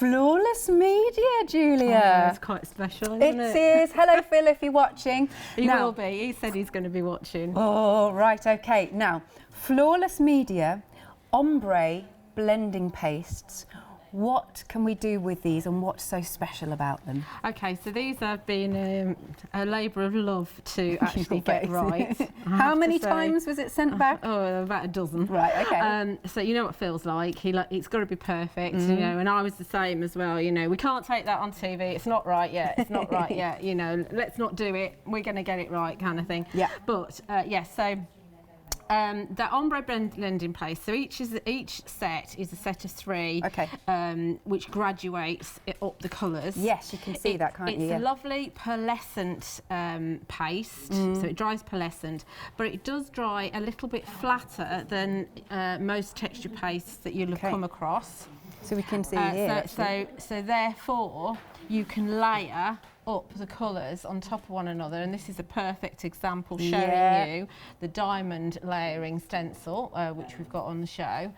Flawless media, Julia. It's quite special, isn't it? It is. Hello, Phil, if you're watching. He will be. He said he's going to be watching. Oh, right, okay. Now, Flawless media, Ombre blending pastes. What can we do with these and what's so special about them? Okay, so these have been a labour of love to actually get right. How many times was it sent back? Oh, about a dozen. Right, okay. So you know what Phil's like. It's got to be perfect, you know, and I was the same as well, you know. We can't take that on TV. It's not right yet. It's not right yet, you know. Let's not do it. We're going to get it right kind of thing. Yeah. But, yes, so... the Ombre blending paste. So each set is a set of 3, which graduates up the colours. Yes, you can see that, can't you? It's a lovely pearlescent paste, so it dries pearlescent, but it does dry a little bit flatter than most texture pastes that you'll have come across. So we can see here. So therefore, you can layer up the colours on top of one another, and this is a perfect example showing you the diamond layering stencil, which we've got on the show,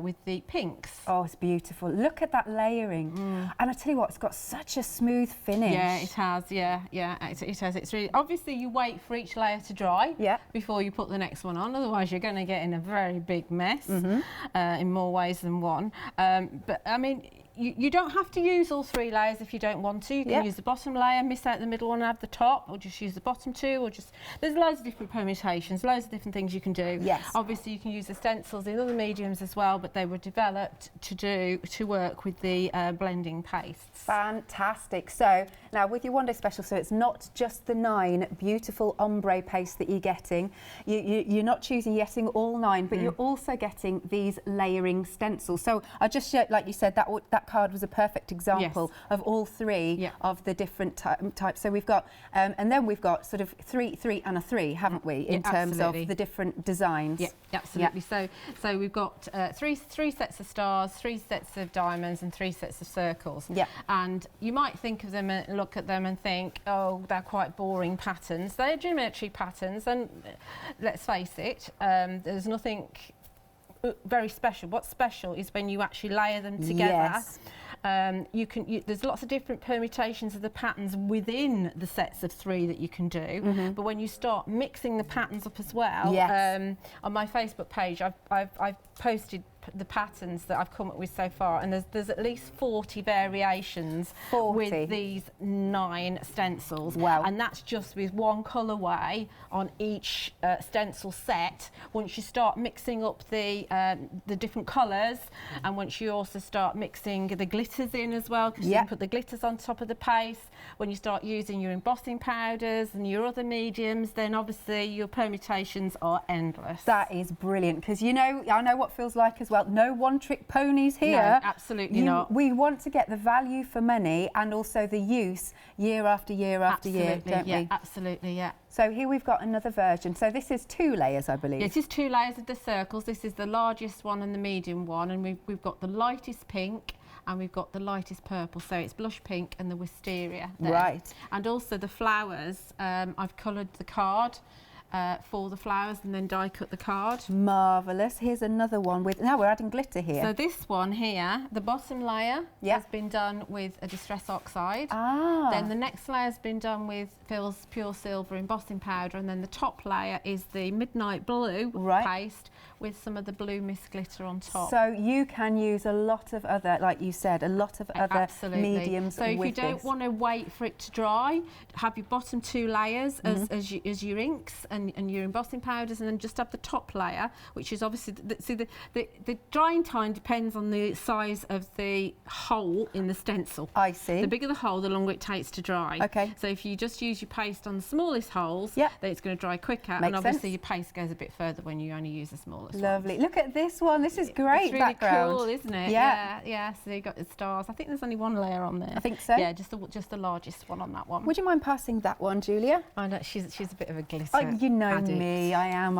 with the pinks. Oh, it's beautiful. Look at that layering. And I tell you what, it's got such a smooth finish. Yeah, it has, it has. It's really, obviously you wait for each layer to dry before you put the next one on, otherwise you're going to get in a very big mess in more ways than one. But I mean, you don't have to use all 3 layers if you don't want to. You can use the bottom layer, miss out the middle one and have the top, or just use the bottom 2, or just... There's loads of different permutations, loads of different things you can do. Yes. Obviously, you can use the stencils in other mediums as well, but they were developed to work with the blending pastes. Fantastic. So, now with your One Day Special, so it's not just the 9 beautiful ombre pastes that you're getting. You're not choosing getting all 9, but you're also getting these layering stencils. So, I just showed, like you said, that card was a perfect example of all 3 of the different types. So we've got, and then we've got sort of 3, and a 3, haven't we, in terms of the different designs? Yeah, absolutely. So we've got 3 sets of stars, 3 sets of diamonds, and 3 sets of circles. Yeah. And you might think of them and look at them and think, oh, they're quite boring patterns. They're geometry patterns, and let's face it, there's nothing very special. What's special is when you actually layer them together. Yes. There's lots of different permutations of the patterns within the sets of 3 that you can do. But when you start mixing the patterns up as well, on my Facebook page, I've posted the patterns that I've come up with so far, and there's at least 40 variations with these 9 stencils. Wow. And that's just with one colourway on each stencil set. Once you start mixing up the different colours, and once you also start mixing the glitters in as well, because you can put the glitters on top of the paste, when you start using your embossing powders and your other mediums, then obviously your permutations are endless. That is brilliant, because you know, I know what feels like as well. No one-trick ponies here. No, absolutely not. We want to get the value for money and also the use year after year after year, don't we? Absolutely, yeah. So here we've got another version. So this is 2 layers, I believe. This is 2 layers of the circles. This is the largest one and the medium one, and we've got the lightest pink and we've got the lightest purple, so it's blush pink and the wisteria there. Right. And also the flowers, I've coloured the card for the flowers and then die cut the card. Marvellous. Here's another one with, now we're adding glitter here. So this one here, the bottom layer has been done with a distress oxide. Then the next layer has been done with Phil's Pure Silver embossing powder, and then the top layer is the Midnight Blue paste with some of the blue mist glitter on top. So you can use a lot of other, like you said, a lot of other mediums. So if you don't want to wait for it to dry, have your bottom 2 layers as your inks and your embossing powders, and then just have the top layer, which is obviously the drying time depends on the size of the hole in the stencil. I see. The bigger the hole, the longer it takes to dry. Okay. So if you just use your paste on the smallest holes, then it's going to dry quicker. Makes and obviously sense. Your paste goes a bit further when you only use the smallest. Lovely. Ones. Look at this one. This is great. It's really background. Cool, isn't it? Yeah. So you've got the stars. I think there's only 1 layer on there. I think so. Yeah, just the largest one on that one. Would you mind passing that one, Julia? I know she's a bit of a glitter. you know addict. me, I am.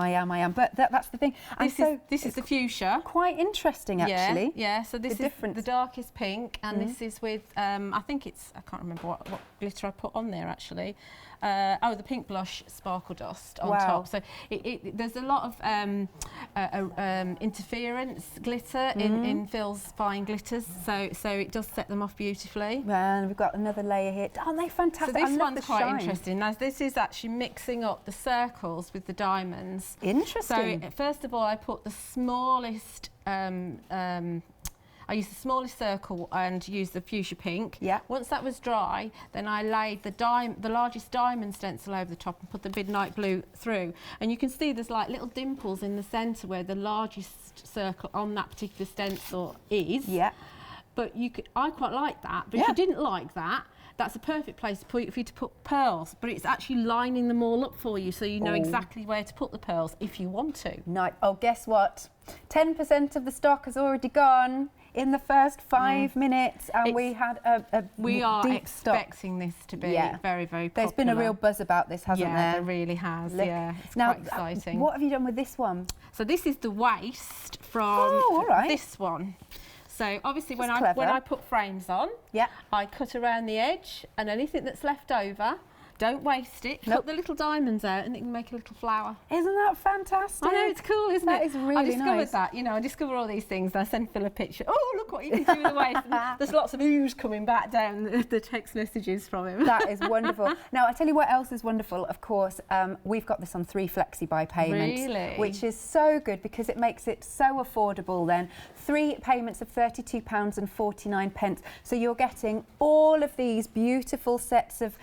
But that's the thing. And This is the fuchsia. Quite interesting, actually. Yeah, so this is difference. the darkest pink, and this is with, I think it's, I can't remember what glitter I put on there actually. The pink blush sparkle dust on top. So there's a lot of interference glitter in Phil's fine glitters, so it does set them off beautifully. And we've got another layer here. Aren't they fantastic? So this I love one's the quite shine. interesting. Now this is actually mixing up the circles with the diamonds. Interesting. So first of all, I put the smallest. I used the smallest circle and used the fuchsia pink. Yeah. Once that was dry, then I laid the largest diamond stencil over the top and put the midnight blue through. And you can see there's like little dimples in the centre where the largest circle on that particular stencil is. Yeah. But I quite like that. But if you didn't like that, that's a perfect place for you to put pearls. But it's actually lining them all up for you, so you know exactly where to put the pearls if you want to. Nice. Oh, guess what? 10% of the stock has already gone in the first 5 minutes, and we had a we are deep expecting this to be very, very popular. There's been a real buzz about this, hasn't there? Yeah, there really has. Look. Yeah, it's now, quite exciting. What have you done with this one? So this is the waist from this one. So obviously when I put frames on, I cut around the edge, and anything that's left over, don't waste it. Cut the little diamonds out, and it can make a little flower. Isn't that fantastic? I know, it's cool, isn't it? That is really nice. I discovered that, you know, I discover all these things, and I send Phil a picture. Oh, look what you can do with the waist. And there's lots of ooze coming back down the text messages from him. That is wonderful. Now, I tell you what else is wonderful, of course, we've got this on 3 flexi-buy payments. Really? Which is so good because it makes it so affordable then. 3 payments of £32.49. So you're getting all of these beautiful sets of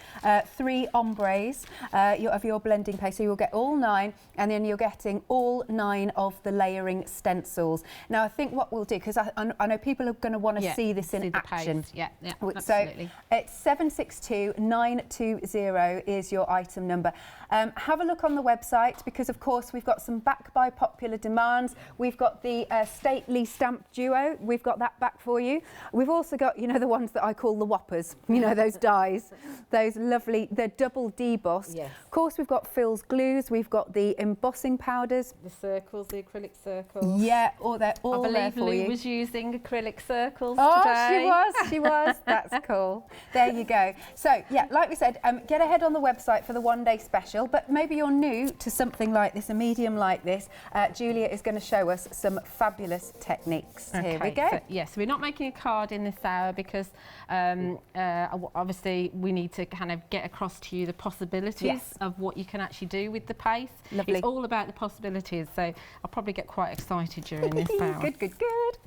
3 ombres of your blending paste. So you'll get all 9, and then you're getting all 9 of the layering stencils. Now, I think what we'll do, because I know people are going to want to see this in action. Yeah, so absolutely. It's 762920 is your item number. Have a look on the website, because of course we've got some back by popular demands. We've got the stately stamp duo. We've got that back for you. We've also got, you know, the ones that I call the whoppers. You know, those dies, those lovely, they're double debossed. Yes. Of course, we've got Phil's glues. We've got the embossing powders. The circles, the acrylic circles. Yeah, they're all there for you. I believe Lou was using acrylic circles today. Oh, she was. That's cool. There you go. So, yeah, like we said, get ahead on the website for the one-day special, but maybe you're new to something like this, a medium like this. Julia is going to show us some fabulous techniques. Okay, here we go. So, yes, we're not making a card in this hour because obviously we need to kind of get across to you the possibilities of what you can actually do with the paste. Lovely. It's all about the possibilities, so I'll probably get quite excited during this hour. Good.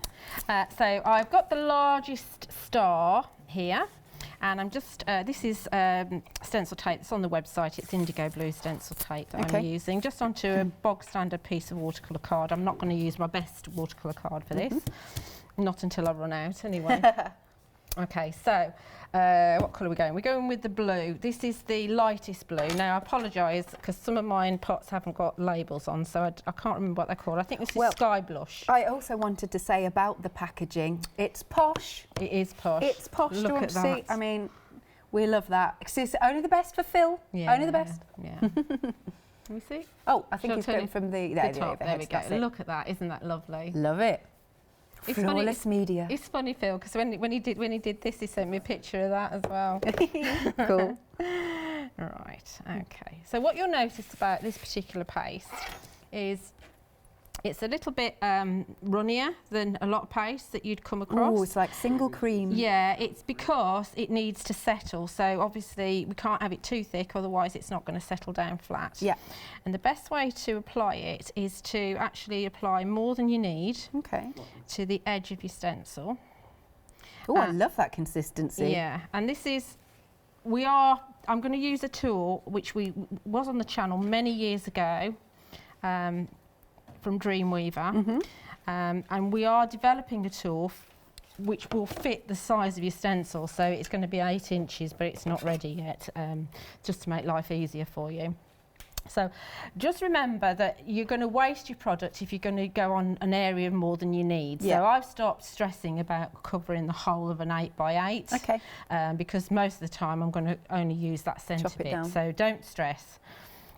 So I've got the largest star here, and I'm just, this is stencil tape. It's on the website. It's indigo blue stencil tape that I'm using, just onto a bog standard piece of watercolour card. I'm not going to use my best watercolour card for this, not until I run out anyway. Okay, so what colour are we going? We're going with the blue. This is the lightest blue. Now, I apologise because some of mine pots haven't got labels on, so I can't remember what they're called. I think this is Sky Blush. I also wanted to say about the packaging, it's posh. It is posh. It's posh. Look at that. I mean, we love that. It's only the best for Phil. Yeah, only the best. Yeah. Can we see? Oh, I think he's going from the top. There we go. Look at that. Isn't that lovely? Love it. It's Flawless media. It's funny, Phil, because when he did this, he sent me a picture of that as well. Cool. Right. Okay. So what you'll notice about this particular paste is it's a little bit runnier than a lot of paste that you'd come across. Oh, it's like single cream. Yeah, it's because it needs to settle. So obviously we can't have it too thick, otherwise it's not going to settle down flat. Yeah. And the best way to apply it is to actually apply more than you need to the edge of your stencil. Oh, I love that consistency. Yeah, and this is, I'm going to use a tool which was on the channel many years ago. From Dreamweaver, and we are developing a tool which will fit the size of your stencil, so it's going to be 8 inches, but it's not ready yet, just to make life easier for you. So just remember that you're going to waste your product if you're going to go on an area more than you need. So I've stopped stressing about covering the whole of an 8x8, because most of the time I'm going to only use that centre bit, so don't stress.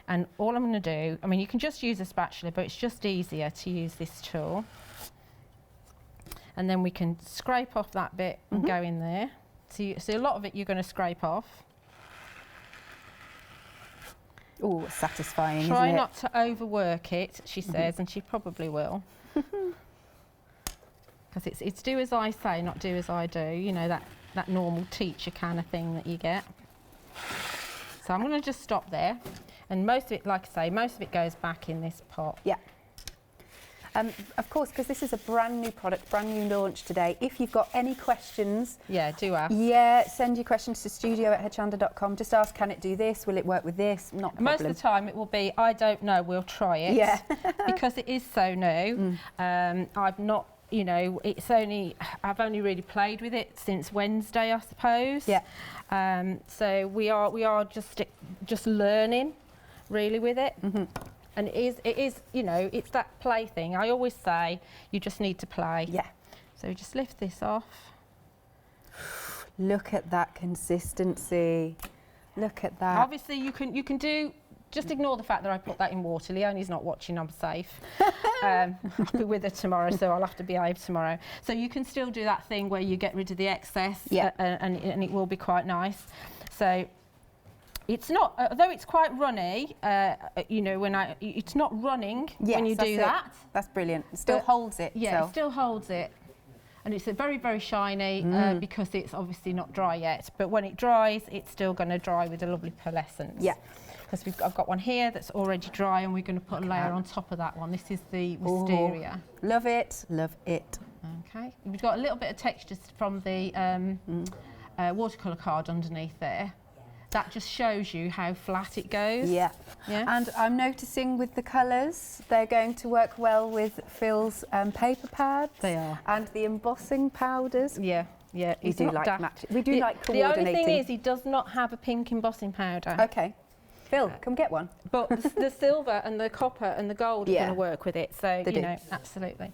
And all I'm going to do, I mean, you can just use a spatula, but it's just easier to use this tool. And then we can scrape off that bit and go in there. So a lot of it you're going to scrape off. Oh, satisfying, Try isn't it? not to overwork it, she says, and she probably will. Because it's do as I say, not do as I do. You know, that normal teacher kind of thing that you get. So I'm going to just stop there. And most of it, like I say, most of it goes back in this pot. Yeah. Of course, because this is a brand new product, brand new launch today. If you've got any questions, Yeah, do ask. yeah, send your questions to studio@hochanda.com. Just ask, can it do this? Will it work with this? Not a problem. Most of the time it will be, I don't know, we'll try it. Yeah. Because it is so new. I've not, you know, I've only really played with it since Wednesday, I suppose. Yeah. So we are just learning really with it. And it is, you know, it's that play thing. I always say you just need to play. Yeah. So just lift this off. Look at that consistency. Look at that. Obviously you can do, just ignore the fact that I put that in water. Leonie's not watching, I'm safe. I'll be with her tomorrow, so I'll have to behave tomorrow. So you can still do that thing where you get rid of the excess, yeah. And it will be quite nice. So it's not, although it's quite runny, you know, it's not running when you do that. That's brilliant. It still holds it. Yeah, it still holds it. And it's very, very shiny because it's obviously not dry yet. But when it dries, it's still going to dry with a lovely pearlescence. Yeah. Because I've got one here that's already dry, and we're going to put a layer on top of that one. This is the wisteria. Love it, love it. Okay. We've got a little bit of texture from the watercolour card underneath there. That just shows you how flat it goes. Yeah. Yeah. And I'm noticing with the colours, they're going to work well with Phil's paper pads. They are. And the embossing powders. Yeah. Yeah. We do like matching. We do like coordinating. The only thing is he does not have a pink embossing powder. Okay. Phil, come get one. But the silver and the copper and the gold are going to work with it. So, They do. know, absolutely.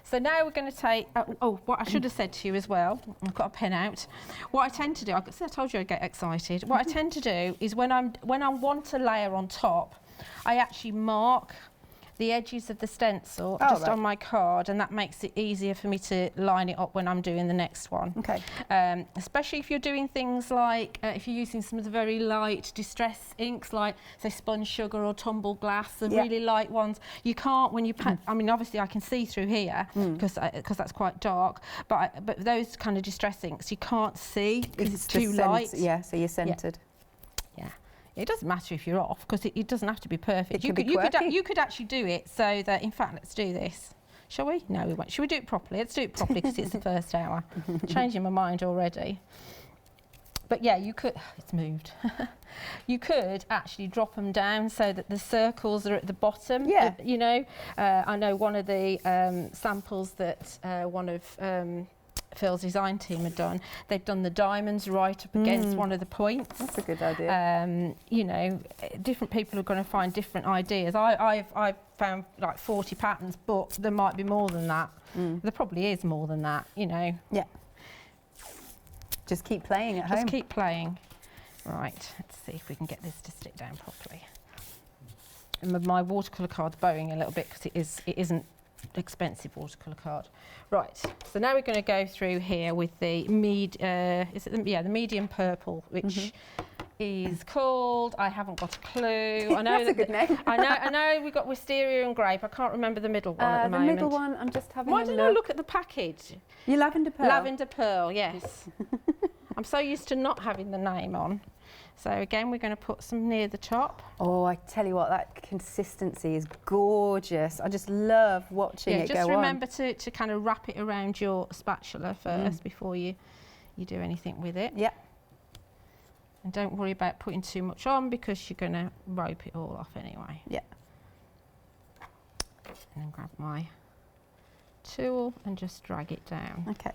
So now we're going to take, what I should have said to you as well, I've got a pen out. What I tend to do, I told you I'd get excited. What I tend to do is when I want a layer on top, I actually mark the edges of the stencil on my card, and that makes it easier for me to line it up when I'm doing the next one. Okay. Especially if you're doing things like, if you're using some of the very light distress inks, like say sponge sugar or tumble glass, the really light ones. You can't, when you pack, I mean obviously I can see through here because that's quite dark, but those kind of distress inks you can't see because it's too light. Yeah, so you're centred. Yeah. It doesn't matter if you're off because it doesn't have to be perfect. It You could actually do it so that, in fact, let's do this. Shall we? No, we won't. Shall we do it properly? Let's do it properly because it's the first hour. Changing my mind already. But yeah, you could, it's moved. You could actually drop them down so that the circles are at the bottom. Yeah. You know, I know one of the samples that one of Phil's design team had done, they'd done the diamonds right up against one of the points. That's a good idea. You know, different people are going to find different ideas. I've found like 40 patterns, but there might be more than that. There probably is more than that, you know. Yeah. Just keep playing at home. Just keep playing. Right, let's see if we can get this to stick down properly. And with my watercolour card's bowing a little bit because it isn't expensive watercolour card. Right, so now we're going to go through here with the the medium purple, which is called, I haven't got a clue. I know that's a good name. I know we've got wisteria and grape. I can't remember the middle one at the moment. The middle one, I'm just having Why don't I look at the package? Your lavender pearl. Lavender pearl, yes. I'm so used to not having the name on. So again, we're going to put some near the top. Oh, I tell you what, that consistency is gorgeous. I just love watching it go on. Just remember to kind of wrap it around your spatula first before you do anything with it. Yeah. And don't worry about putting too much on because you're going to rope it all off anyway. Yeah. And then grab my tool and just drag it down. Okay.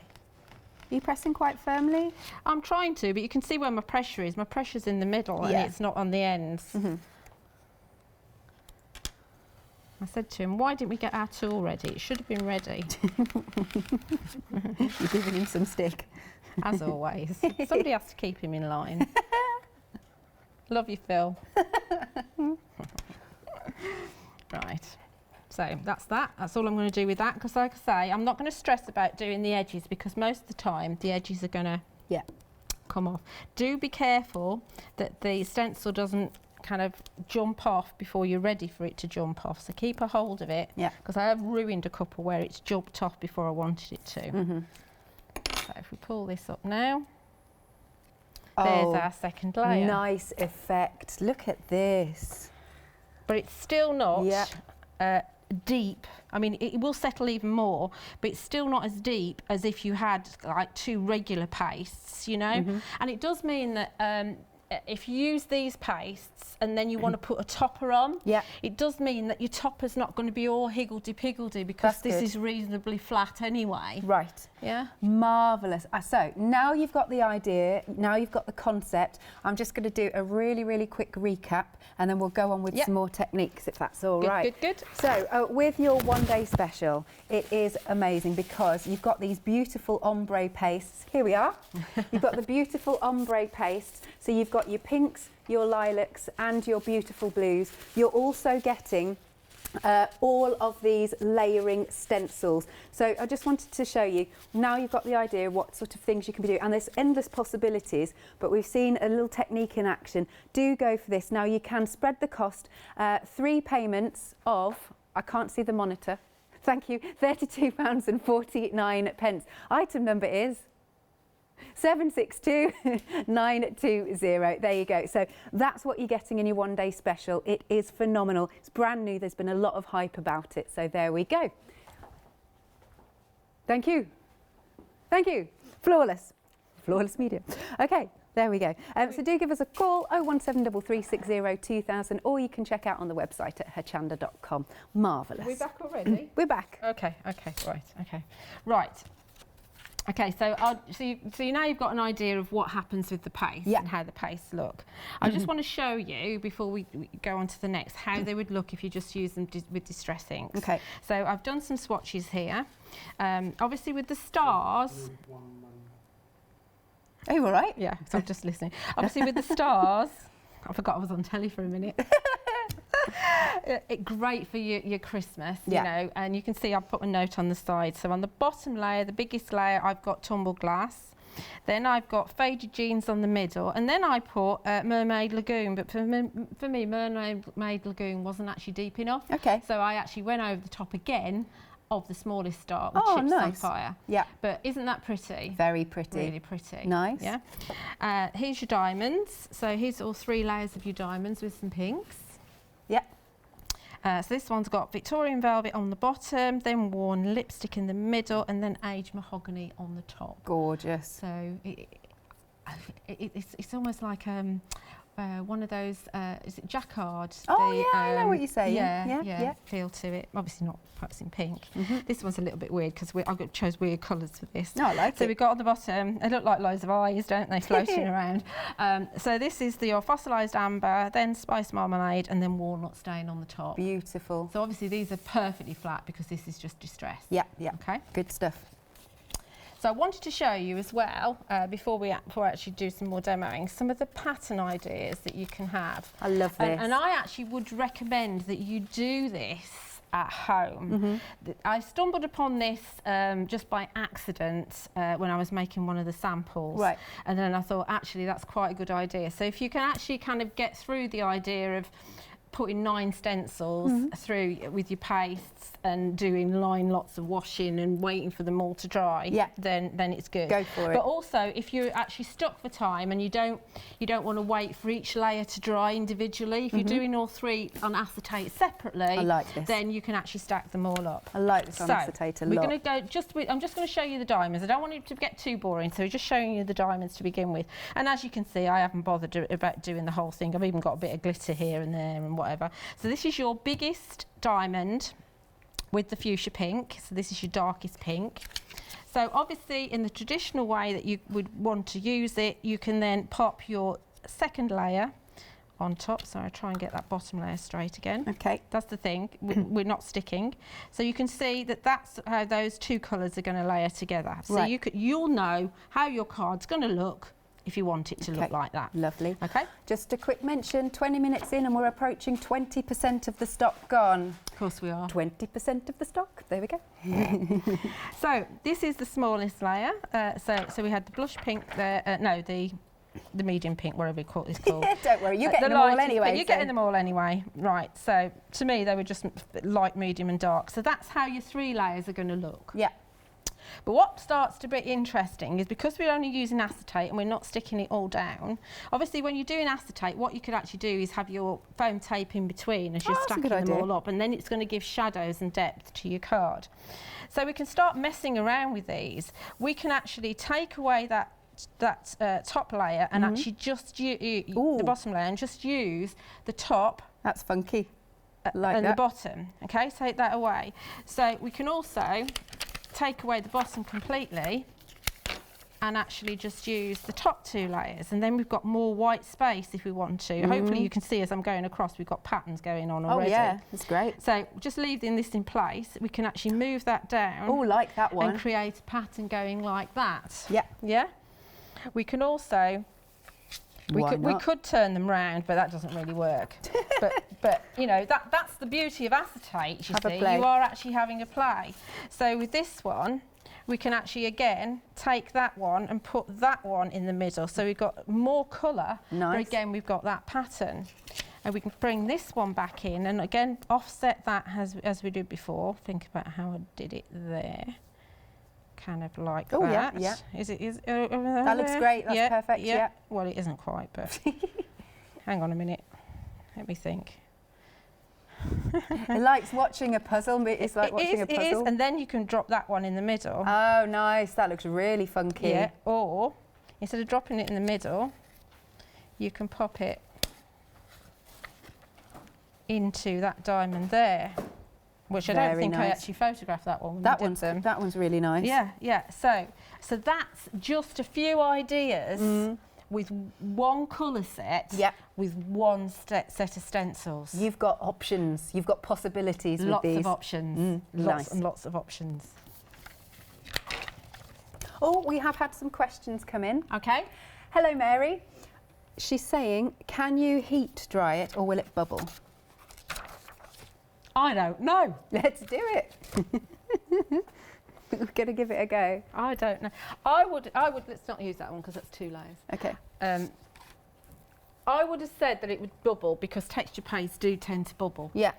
Are you pressing quite firmly? I'm trying to, but you can see where my pressure is. My pressure's in the middle and it's not on the ends. I said to him, why didn't we get our tool ready? It should have been ready. You're giving him some stick. As always. Somebody has to keep him in line. Love you, Phil. Right. So that's all I'm going to do with that, because like I say, I'm not going to stress about doing the edges, because most of the time the edges are going to come off. Do be careful that the stencil doesn't kind of jump off before you're ready for it to jump off. So keep a hold of it, because I have ruined a couple where it's jumped off before I wanted it to. So if we pull this up now, there's our second layer. Nice effect. Look at this. But it's still not deep. I mean, it will settle even more, but it's still not as deep as if you had like 2 regular pastes, you know. And it does mean that if you use these pastes and then you want to put a topper on, it does mean that your topper's not going to be all higgledy-piggledy, because this is reasonably flat anyway. Right. Yeah. Marvellous. So now you've got the idea, now you've got the concept, I'm just going to do a really, really quick recap, and then we'll go on with some more techniques, if that's all right. Good. So with your one-day special, it is amazing because you've got these beautiful ombre pastes. Here we are. You've got the beautiful ombre pastes. So you've got your pinks, your lilacs and your beautiful blues. You're also getting all of these layering stencils. So I just wanted to show you, now you've got the idea what sort of things you can be doing, and there's endless possibilities, but we've seen a little technique in action. Do go for this. Now you can spread the cost, 3 payments of, I can't see the monitor, thank you, £32.49. Item number is 762920. There you go. So that's what you're getting in your one-day special. It is phenomenal. It's brand new. There's been a lot of hype about it. So there we go. Thank you. Thank you. Flawless. Flawless media. Okay, there we go. So do give us a call, 01733602000, or you can check out on the website at hochanda.com. Marvellous. Are we back already? We're back. Okay, right. Okay, so now you've got an idea of what happens with the paste and how the pastes look. I just want to show you, before we go on to the next, how they would look if you just use them with distress inks. Okay. So I've done some swatches here. Obviously with the stars... Are you all right? Yeah, so I'm just listening. Obviously with the stars... I forgot I was on telly for a minute. Great for your Christmas, you know, and you can see I've put a note on the side. So on the bottom layer, the biggest layer, I've got tumbled glass. Then I've got faded jeans on the middle, and then I put Mermaid Lagoon, but for me, Mermaid Lagoon wasn't actually deep enough. Okay. So I actually went over the top again of the smallest star with chipped sapphire. Yeah. But isn't that pretty? Very pretty. Really pretty. Nice. Yeah. Here's your diamonds. So here's all 3 layers of your diamonds with some pinks. Yeah. So this one's got Victorian velvet on the bottom, then worn lipstick in the middle, and then aged mahogany on the top. Gorgeous. So it's almost like one of those, is it jacquard? I know what you're saying. Yeah, feel to it. Obviously not perhaps in pink. This one's a little bit weird because I chose weird colours for this. No, I like it. So we've got on the bottom, they look like loads of eyes, don't they, floating around. So this is your fossilised amber, then spice marmalade, and then walnut stain on the top. Beautiful. So obviously these are perfectly flat because this is just distress. Yeah. Okay. Good stuff. So I wanted to show you as well, before I actually do some more demoing, some of the pattern ideas that you can have. I love this. And I actually would recommend that you do this at home. I stumbled upon this just by accident when I was making one of the samples. Right. And then I thought, actually, that's quite a good idea. So if you can actually kind of get through the idea of putting 9 stencils through with your pastes and doing lots of washing and waiting for them all to dry, then it's good. Go for it. But also, if you're actually stuck for time and you don't want to wait for each layer to dry individually, if you're doing all 3 on acetate separately, then you can actually stack them all up. I like this on acetate a lot. We're going to go I'm just going to show you the diamonds. I don't want it to get too boring, so we're just showing you the diamonds to begin with. And as you can see, I haven't bothered about doing the whole thing. I've even got a bit of glitter here and there and whatever. So this is your biggest diamond with the fuchsia pink. So this is your darkest pink. So obviously in the traditional way that you would want to use it, you can then pop your second layer on top. So I try and get that bottom layer straight again. Okay. That's the thing, we're not sticking. So you can see that that's how those 2 colours are going to layer together. So you'll know how your card's going to look if you want it to look like that. Lovely. Okay. Just a quick mention, 20 minutes in and we're approaching 20% of the stock gone. Of course we are. 20% of the stock, there we go. So this is the smallest layer. So we had the blush pink there, no, the medium pink, whatever it's called. Don't worry, you're getting them all anyway. You're getting them all anyway. Right, so to me they were just light, medium and dark. So that's how your 3 layers are going to look. Yeah. But what starts to be interesting is because we're only using acetate and we're not sticking it all down, obviously when you're doing acetate, what you could actually do is have your foam tape in between as you're stacking them all up, and then it's going to give shadows and depth to your card. So we can start messing around with these. We can actually take away that top layer and actually just use the bottom layer and just use the top. That's funky. The bottom. Okay, take that away. So we can also take away the bottom completely and actually just use the top 2 layers, and then we've got more white space if we want to. Hopefully you can see as I'm going across we've got patterns going on already. Oh yeah, that's great. So just leaving this in place, we can actually move that down. Oh, like that one. And create a pattern going like that. Yeah. Yeah. We can also we could turn them round, but that doesn't really work. but you know, that's the beauty of acetate, you see. You are actually having a play. So with this one, we can actually again take that one and put that one in the middle. So we've got more colour, but again we've got that pattern. And we can bring this one back in and again offset that as we did before. Think about how I did it there. Kind of like that. Yeah, yeah. That looks great, that's perfect, yeah. Well, it isn't quite, but hang on a minute. Let me think. It likes watching a puzzle. It's like watching a puzzle. It is, and then you can drop that one in the middle. Oh, nice. That looks really funky. Yeah, or instead of dropping it in the middle, you can pop it into that diamond there. Which I don't think I actually photographed that one. That one's really nice. Yeah, yeah. So that's just a few ideas with one colour set, with one set of stencils. You've got options. You've got possibilities with these. Lots of options. Lots and lots of options. Oh, we have had some questions come in. Okay. Hello, Mary. She's saying, can you heat dry it or will it bubble? I don't know. Let's do it. We're going to give it a go. I don't know. I would, let's not use that one because that's 2 layers. Okay. I would have said that it would bubble because texture paints do tend to bubble. Yeah.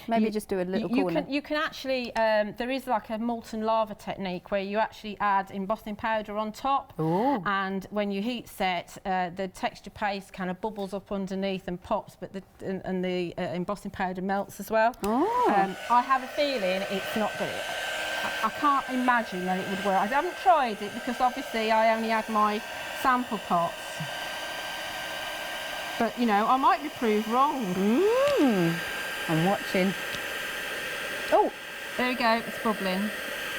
Maybe just do a little corner. You can actually, there is like a molten lava technique where you actually add embossing powder on top. Ooh. And when you heat set, the texture paste kind of bubbles up underneath and pops, but the embossing powder melts as well. Oh. I have a feeling it's not good. I can't imagine that it would work. I haven't tried it because obviously I only had my sample pots. But, you know, I might be proved wrong. I'm watching. Oh! There we go, it's bubbling.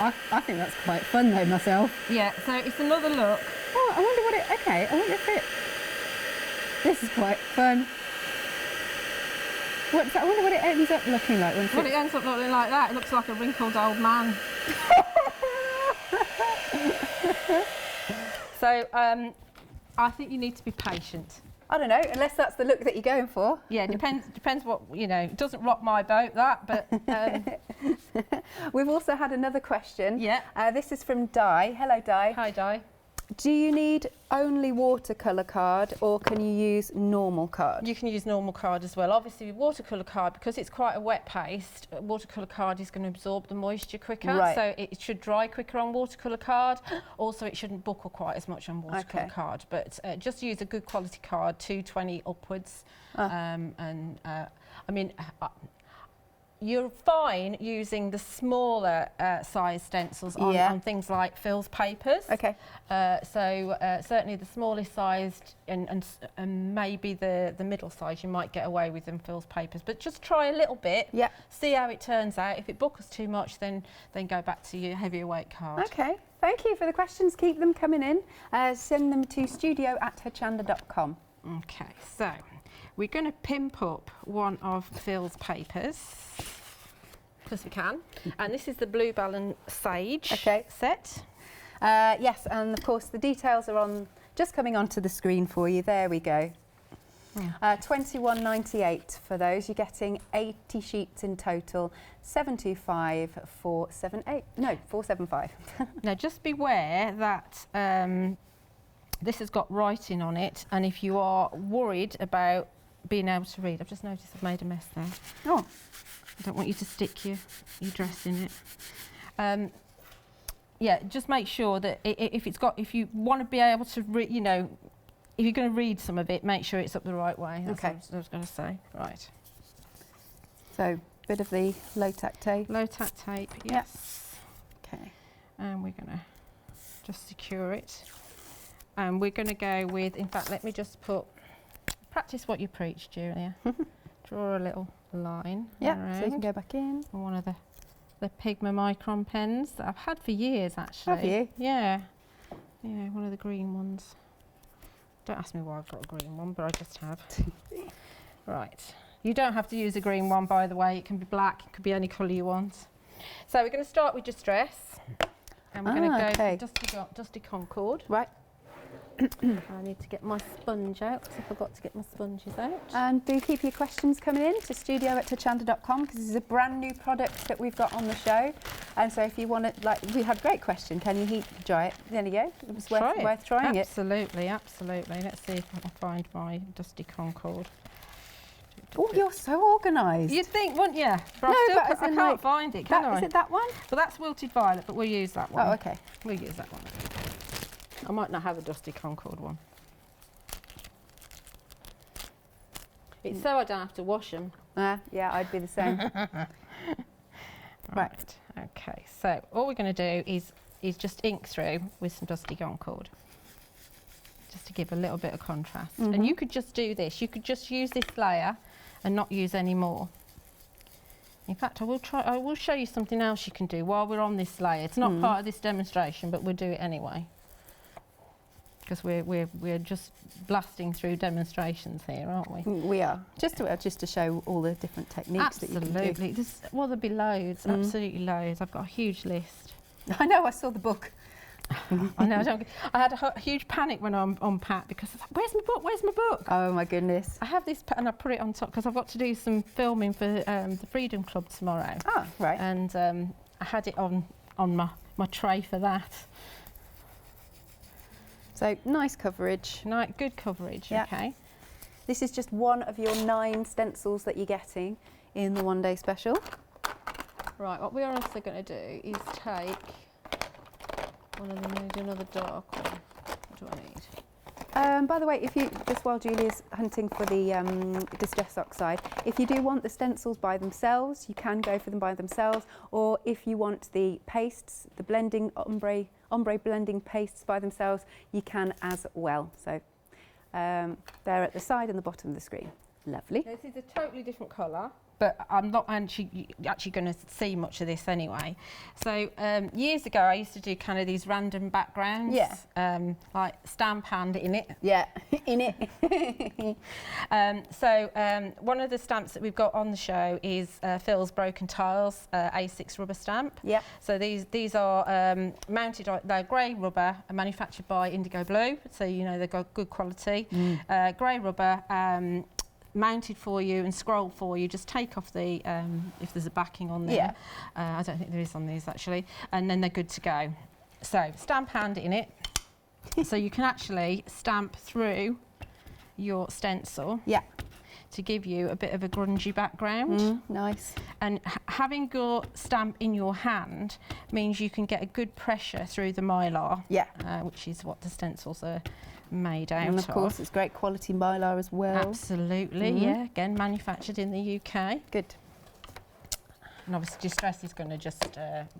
I think that's quite fun though, myself. Yeah, so it's another look. Oh, I wonder what it... Okay, I wonder if it... This is quite fun. What's that? I wonder what it ends up looking like. Well, it ends up looking like that. It looks like a wrinkled old man. So, I think you need to be patient. I don't know, unless that's the look that you're going for. Yeah, depends what, you know, it doesn't rock my boat, that, but... We've also had another question. Yeah. This is from Di. Hello, Di. Hi, Di. Do you need only watercolour card or can you use normal card? You can use normal card as well. Obviously with watercolour card, because it's quite a wet paste, watercolour card is going to absorb the moisture quicker. Right. So it should dry quicker on watercolour card. Also it shouldn't buckle quite as much on watercolour card. But just use a good quality card, 220 upwards. I mean, you're fine using the smaller size stencils on things like Phil's papers. Okay. So certainly the smallest sized and maybe the middle size you might get away with in Phil's papers. But just try a little bit. Yeah. See how it turns out. If it buckles too much, then go back to your heavier weight card. Okay. Thank you for the questions. Keep them coming in. Send them to studio@hochanda.com. Okay. So we're going to pimp up one of Phil's papers, because we can. And this is the Bluebell and Sage set. Yes, and of course the details are on just coming onto the screen for you. There we go. £21.98 for those. You're getting 80 sheets in total. 725,478. No, 475. Now, just beware that this has got writing on it, and if you are worried about being able to read, I've just noticed I've made a mess there. Oh, I don't want you to stick your dress in it. Yeah, just make sure that if you want to be able to read, you know, if you're going to read some of it, make sure it's up the right way. That's okay. what I was going to say. Right. So, bit of the low-tack tape. Low-tack tape, yes. Yep. Okay. And we're going to just secure it. And we're going to go with, in fact, let me just practice what you preach, Julia. Draw a little line. Yeah, so you can go back in. On one of the Pigma Micron pens that I've had for years, actually. Have you? Yeah. Yeah, one of the green ones. Don't ask me why I've got a green one, but I just have. Right. You don't have to use a green one, by the way. It can be black, it could be any colour you want. So we're going to start with distress. And we're going to go for Dusty Concord. Right. I need to get my sponge out because I forgot to get my sponges out. And do keep your questions coming in to studio@hochanda.com, because this is a brand new product that we've got on the show. And so if you want to, like, we had a great question, can you heat dry it? There you go. It was worth trying it. Absolutely, absolutely. Let's see if I can find my Dusty Concord. Oh, you're so organised. You'd think, wouldn't you? But No, I but can't find it, can I? Is it that one? Well, that's Wilted Violet, but we'll use that one. Oh, okay. We'll use that one. I might not have a Dusty Concord one. It's so I don't have to wash them. Yeah, I'd be the same. Right. Okay. So all we're going to do is just ink through with some Dusty Concord, just to give a little bit of contrast. And you could just do this. You could just use this layer and not use any more. In fact, I will show you something else you can do while we're on this layer. It's not part of this demonstration, but we'll do it anyway, because we're just blasting through demonstrations here, aren't we? We are. Just to show all the different techniques that you can do. Absolutely. Well, there'll be loads, absolutely loads. I've got a huge list. I know, I saw the book. I know. I had a huge panic when I unpacked, because I was like, where's my book? Where's my book? Oh my goodness. I have this, and I put it on top because I've got to do some filming for the Freedom Club tomorrow. Ah, right. And I had it on my tray for that. So nice coverage. Good coverage. Yeah. Okay. This is just one of your 9 stencils that you're getting in the one-day special. Right. What we are also going to do is take one of them. Maybe do another dark one. What do I need? By the way, if you, just while Julia's hunting for the Distress Oxide, if you do want the stencils by themselves, you can go for them by themselves, or if you want the pastes, the blending ombre blending pastes by themselves, you can as well. So they're at the side and the bottom of the screen. Lovely. This is a totally different colour, but I'm not actually going to see much of this anyway. So years ago, I used to do kind of these random backgrounds, like stamp hand in it. Yeah, in it. So one of the stamps that we've got on the show is Phil's Broken Tiles A6 rubber stamp. Yeah. So these are mounted, they're grey rubber, manufactured by Indigo Blue, so you know they've got good quality. Grey rubber. Mounted for you and scrolled for you. Just take off the if there's a backing on there. Yeah. I don't think there is on these actually, and then they're good to go. So stamp hand in it, so you can actually stamp through your stencil. Yeah. To give you a bit of a grungy background. Nice. And having your stamp in your hand means you can get a good pressure through the mylar. Yeah. Which is what the stencils are made out of. And of course, it's great quality mylar as well. Absolutely, yeah. Again, manufactured in the UK. Good. And obviously, Distress is going to just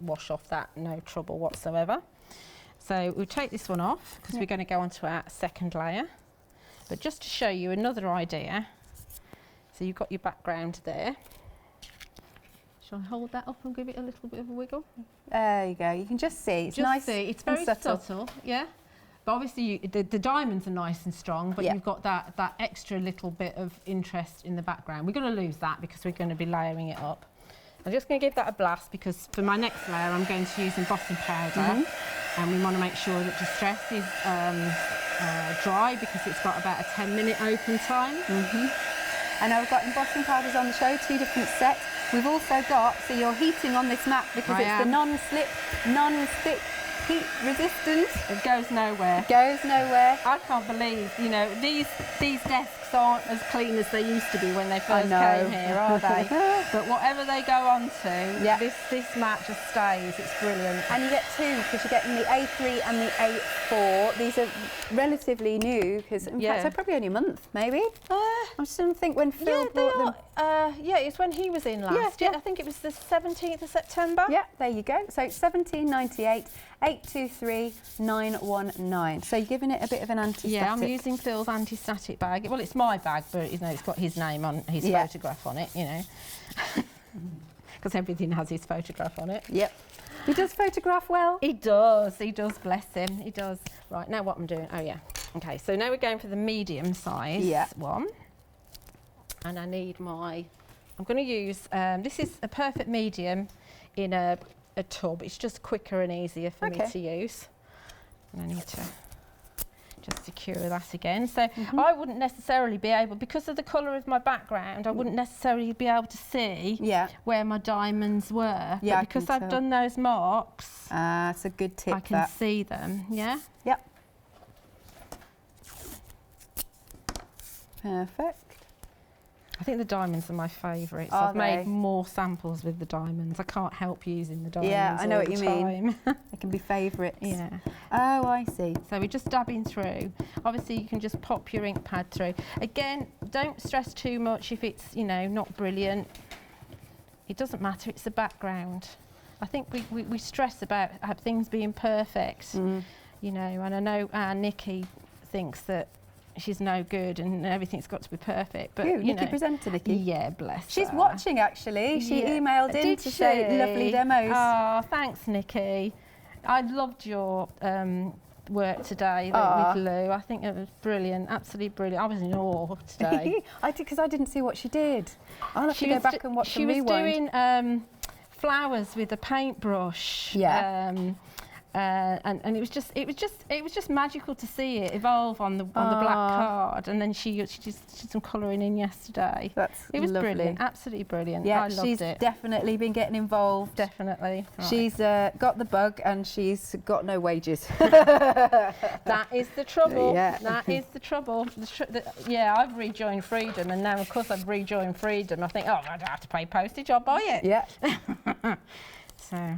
wash off that, no trouble whatsoever. So we'll take this one off because we're going to go on to our second layer. But just to show you another idea, so you've got your background there. Shall I hold that up and give it a little bit of a wiggle? There you go. You can just see. It's just nice. See. It's very subtle, yeah. But obviously, the diamonds are nice and strong, but you've got that extra little bit of interest in the background. We're going to lose that because we're going to be layering it up. I'm just going to give that a blast because for my next layer, I'm going to use embossing powder, and we want to make sure that Distress is dry because it's got about a 10-minute open time. And I've got embossing powders on the show, 2 different sets. We've also got, so you're heating on this mat because it's the non-slip, non-stick, heat resistant. It goes nowhere. Goes nowhere. I can't believe, you know, these desks aren't as clean as they used to be when they first came here, are they? But whatever they go on to, this mat just stays. It's brilliant. And you get 2 because you're getting the A3 and the A4. These are relatively new because, in fact, they're probably only a month, maybe. I'm just trying to think when Phil bought them. Yeah, it's when he was in last. I think it was the 17th of September. Yeah, there you go. So it's 1798. 823919. So you're giving it a bit of an anti-static. Yeah, I'm using Phil's anti-static bag. Well, it's my bag, but you know, it's got his name on, his photograph on it, you know. Because everything has his photograph on it. Yep. He does photograph well. He does, bless him, he does. Right, now what I'm doing, okay, so now we're going for the medium size one. And I need I'm going to use, this is a perfect medium in a tub. It's just quicker and easier for me to use. And I need to just secure that again. So I wouldn't necessarily be able, because of the colour of my background, I wouldn't necessarily be able to see where my diamonds were. Yeah, but because I've done those marks, it's a good tip. I can see them. Yeah. Yep. Perfect. I think the diamonds are my favourites. I've made more samples with the diamonds. I can't help using the diamonds. Yeah, I know what you mean. They can be favourites. Yeah. Oh, I see. So we're just dabbing through. Obviously, you can just pop your ink pad through. Again, don't stress too much if it's, you know, not brilliant. It doesn't matter. It's the background. I think we stress about things being perfect, you know, and I know Nikki thinks that she's no good and everything's got to be perfect. But you Nikki presenter, Nikki? Yeah, bless She's her. watching, actually. She emailed in to say lovely demos. Oh, thanks, Nikki. I loved your work today with Lou. I think it was brilliant, absolutely brilliant. I was in awe today. I did, because I didn't see what she did. I'll have to go back and watch the rewind. She was doing flowers with a paintbrush. Yeah. And it was just magical to see it evolve on the black card, and then she did some colouring in yesterday. It was lovely. Brilliant, absolutely brilliant. Yeah, I loved she's definitely been getting involved. Definitely. Right. She's got the bug and she's got no wages. That is the trouble. Yeah. That is the trouble. Yeah, I've rejoined Freedom, and now because I've rejoined Freedom, I think, oh, I don't have to pay postage. I'll buy it. Yeah. So.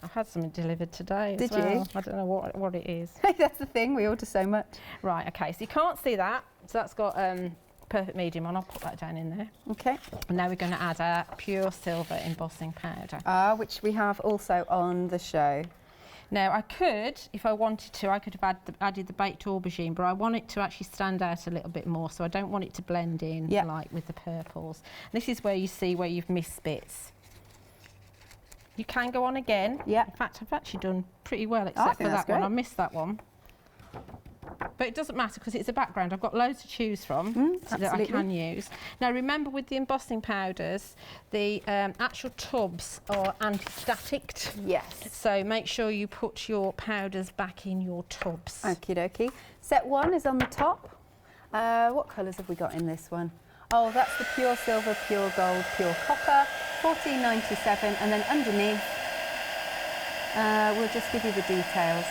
I've had something delivered today as well. Did you? I don't know what it is. That's the thing, we order so much. Right, okay, so you can't see that. So that's got perfect medium on. I'll put that down in there. Okay. And now we're going to add our pure silver embossing powder. Which we have also on the show. Now I could, if I wanted to, I could have added the baked aubergine, but I want it to actually stand out a little bit more, so I don't want it to blend in like with the purples. This is where you see where you've missed bits. You can go on again. Yeah. In fact, I've actually done pretty well, except for that one. I missed that one. But it doesn't matter because it's a background. I've got loads to choose from that I can use. Now, remember with the embossing powders, the actual tubs are anti-static. Yes. So make sure you put your powders back in your tubs. Okie dokie. Set 1 is on the top. What colours have we got in this one? Oh, that's the pure silver, pure gold, pure copper. $14.97, and then underneath we'll just give you the details.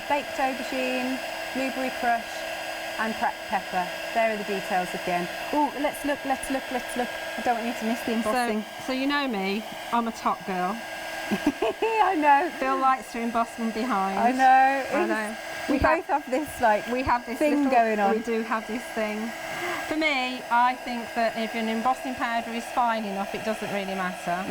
Baked aubergine, blueberry crush and cracked pepper. There are the details again. Oh, let's look. I don't want you to miss the embossing. So you know me, I'm a top girl. I know. Phil likes to emboss from behind. I know. We both have this thing going on. We do have this thing. For me, I think that if an embossing powder is fine enough, it doesn't really matter.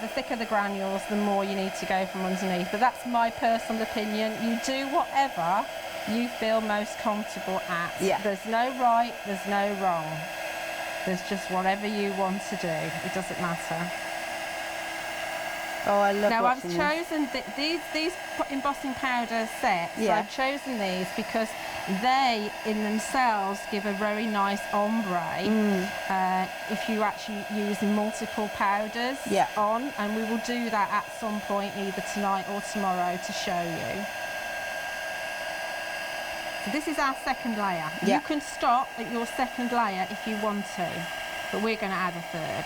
The thicker the granules, the more you need to go from underneath. But that's my personal opinion. You do whatever you feel most comfortable at. Yeah. There's no right, there's no wrong. There's just whatever you want to do. It doesn't matter. Oh, I love Now watching I've chosen these embossing powder sets. Yeah. I've chosen these because they in themselves give a very nice ombre if you actually use multiple powders on, and we will do that at some point either tonight or tomorrow to show you. So this is our second layer. Yeah. You can stop at your second layer if you want to, but we're going to add a third.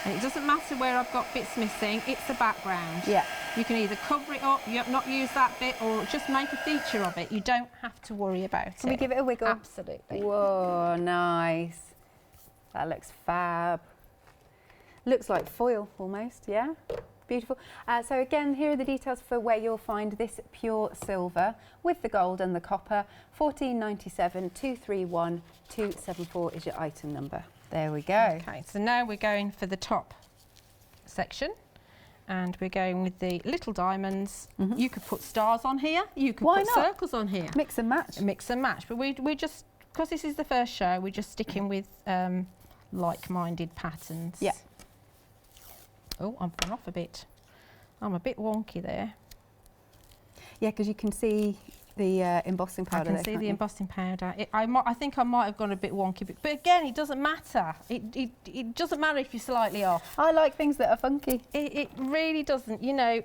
And it doesn't matter where I've got bits missing, it's the background. Yeah. You can either cover it up, not use that bit, or just make a feature of it. You don't have to worry about it. Can we give it a wiggle? Absolutely. Whoa, nice. That looks fab. Looks like foil almost, yeah? Beautiful. So again, here are the details for where you'll find this pure silver with the gold and the copper. 1497 231 274 is your item number. There we go. Okay, so now we're going for the top section, and we're going with the little diamonds. You could put stars on here. You could put circles on here. Mix and match. Mix and match. But we just, because this is the first show, we're just sticking with like-minded patterns. Yeah. Oh, I've gone off a bit. I'm a bit wonky there. Yeah, because you can see the embossing powder. I can see the embossing powder. I think I might have gone a bit wonky, but again, it doesn't matter. It doesn't matter if you're slightly off. I like things that are funky. It really doesn't. You know,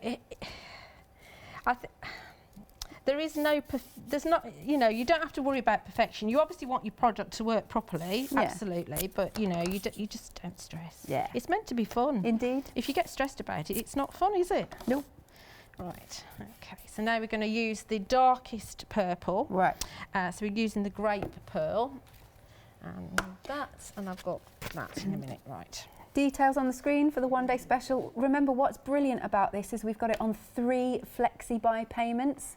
there is no, there's not, you know, you don't have to worry about perfection. You obviously want your product to work properly, absolutely, but you know, you just don't stress. Yeah. It's meant to be fun. Indeed. If you get stressed about it, it's not fun, is it? Nope. Right, okay, so now we're going to use the darkest purple. Right. So we're using the grape pearl, and I've got that in a minute, right. Details on the screen for the one-day special. Remember, what's brilliant about this is we've got it on 3 flexi-buy payments.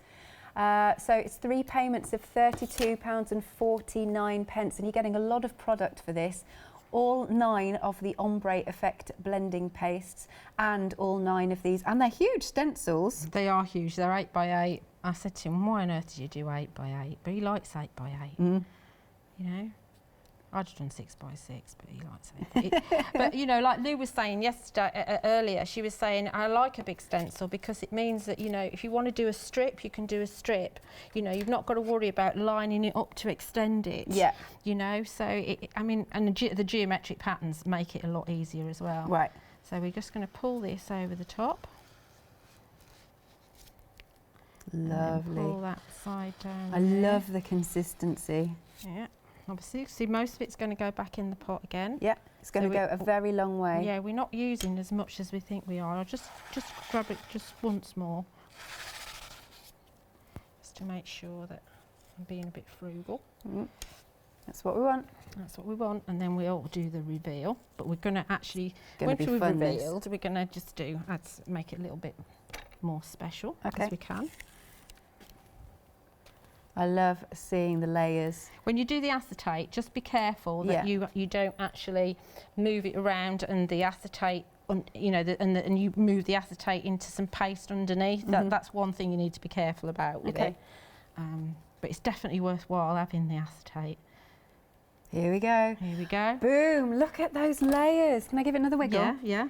So it's 3 payments of £32.49, and you're getting a lot of product for this. All 9 of the Ombre Effect blending pastes, and all 9 of these, and they're huge stencils. They are huge. They're 8x8. I said to him, "Why on earth did you do 8x8?" But he likes 8x8. You know, I'd have done 6x6, but he likes 8. But you know, like Lou was saying yesterday, earlier, she was saying, I like a big stencil because it means that, you know, if you want to do a strip, you can do a strip. You know, you've not got to worry about lining it up to extend it. Yeah. You know, so I mean, and the geometric patterns make it a lot easier as well. Right. So we're just going to pull this over the top. Lovely. Pull that side down. I love the consistency. Yeah. Obviously, see, most of it's going to go back in the pot again. Yeah, it's going to go a very long way. Yeah, we're not using as much as we think we are. I'll just grab it just once more, just to make sure that I'm being a bit frugal. That's what we want. That's what we want, and then we'll do the reveal. But we're going to actually, once we've fun, revealed, we're going to just make it a little bit more special as we can. I love seeing the layers. When you do the acetate, just be careful that you don't actually move it around and the acetate, you know, and you move the acetate into some paste underneath. That's one thing you need to be careful about with it. But it's definitely worthwhile having the acetate. Here we go. Here we go. Boom! Look at those layers. Can I give it another wiggle? Yeah, yeah.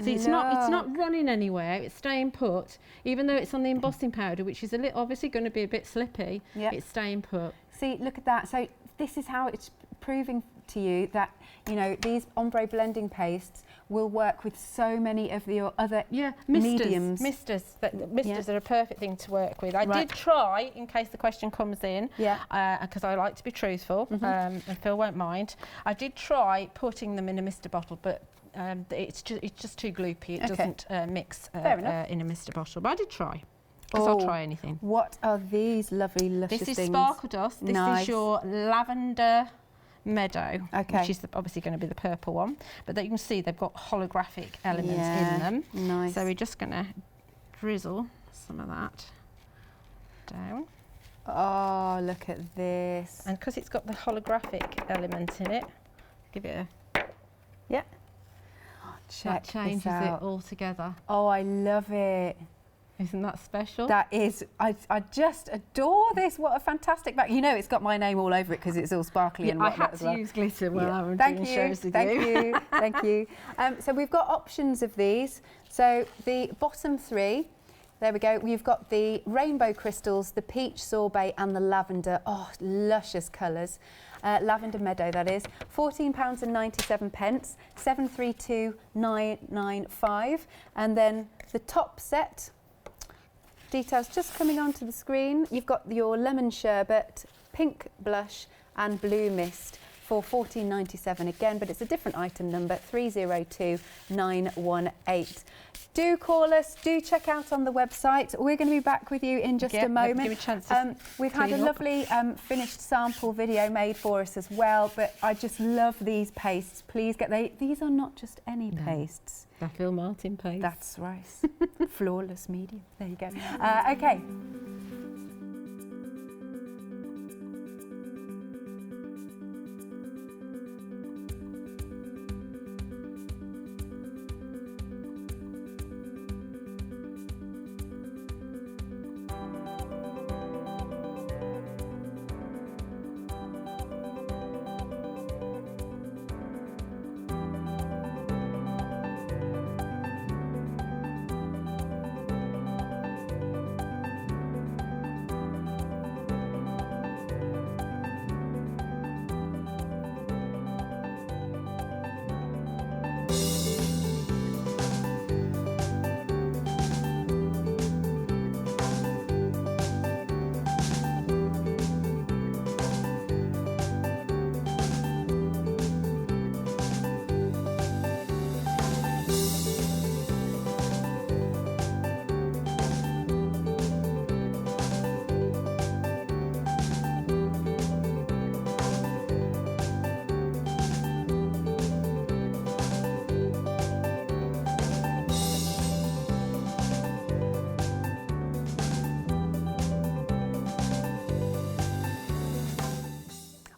See, it's not running anywhere. It's staying put, even though it's on the embossing powder, which is obviously going to be a bit slippy. Yeah. It's staying put. See, look at that. So this is how it's proving to you that, you know, these ombre blending pastes will work with so many of your other mediums. Misters are a perfect thing to work with. I did try, in case the question comes in, because I like to be truthful, and Phil won't mind. I did try putting them in a mister bottle, but it's just too gloopy. It doesn't mix in a mister bottle. But I did try, because I'll try anything. What are these lovely, luscious things? This is Sparkle Dust. This is your Lavender Meadow, which is obviously going to be the purple one. But you can see they've got holographic elements in them. Nice. So we're just going to drizzle some of that down. Oh, look at this. And because it's got the holographic element in it, give it a... Check that changes it all together. Oh, I love it. Isn't that special? That is, I just adore this. What a fantastic bag. You know, it's got my name all over it because it's all sparkly and whatnot as well. I had to use glitter when I was doing shows with you. Thank you. So we've got options of these. So the bottom 3, there we go. We've got the rainbow crystals, the peach sorbet and the lavender. Oh, luscious colours. Lavender Meadow, that is. £14.97, 732,995. And then the top set, details just coming onto the screen. You've got your lemon sherbet, pink blush and blue mist for $14.97 again, but it's a different item number, 302918. Do call us, do check out on the website. We're going to be back with you in just a moment. Give me a chance to we've had a lovely finished sample video made for us as well, but I just love these pastes. Please get these are not just any pastes. Phil Martin paste. That's right. Flawless medium. There you go. Okay.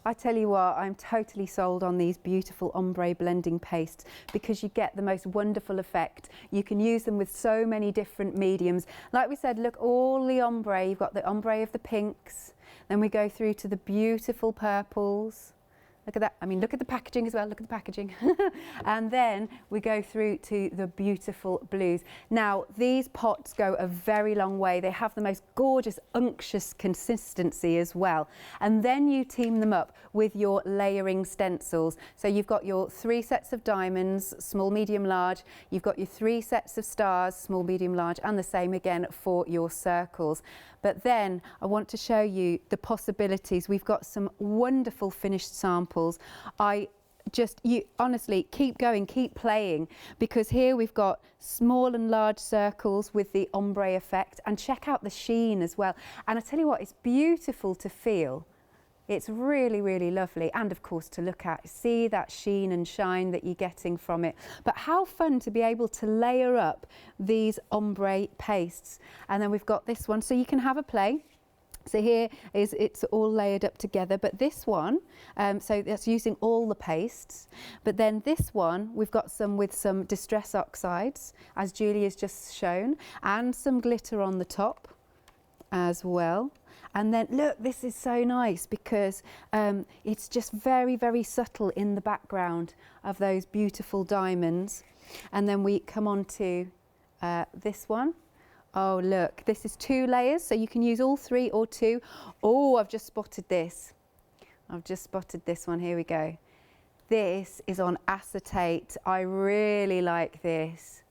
I tell you what, I'm totally sold on these beautiful ombre blending pastes because you get the most wonderful effect. You can use them with so many different mediums. Like we said, look, all the ombre, you've got the ombre of the pinks, then we go through to the beautiful purples. Look at that. I mean, look at the packaging as well. Look at the packaging. And then we go through to the beautiful blues. Now, these pots go a very long way. They have the most gorgeous, unctuous consistency as well. And then you team them up with your layering stencils. So you've got your 3 sets of diamonds, small, medium, large. You've got your 3 sets of stars, small, medium, large, and the same again for your circles. But then I want to show you the possibilities. We've got some wonderful finished samples. You honestly keep going, keep playing, because here we've got small and large circles with the ombre effect, and check out the sheen as well. And I tell you what, it's beautiful to feel. It's really, really lovely, and of course to look at, see that sheen and shine that you're getting from it. But how fun to be able to layer up these ombre pastes. And then we've got this one, so you can have a play. So here it's all layered up together, but this one, so that's using all the pastes. But then this one, we've got some with some distress oxides, as Julie has just shown, and some glitter on the top as well. And then look, this is so nice because it's just very, very subtle in the background of those beautiful diamonds. And then we come on to this one. Oh, look, this is 2 layers, so you can use all 3 or 2. Oh, I've just spotted this. I've just spotted this one. Here we go. This is on acetate. I really like this.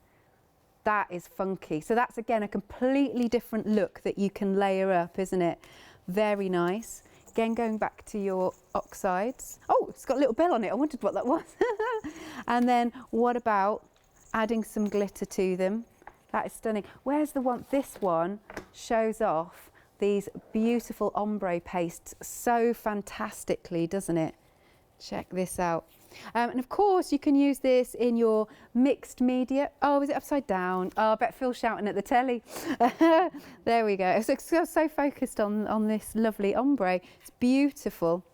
That is funky. So that's, again, a completely different look that you can layer up, isn't it? Very nice. Again, going back to your oxides. Oh, it's got a little bell on it. I wondered what that was. And then what about adding some glitter to them? That is stunning. Where's the one? This one shows off these beautiful ombre pastes so fantastically, doesn't it? Check this out. And of course, you can use this in your mixed media. Oh, is it upside down? Oh, I bet Phil's shouting at the telly. There we go. It's so focused on this lovely ombre. It's beautiful.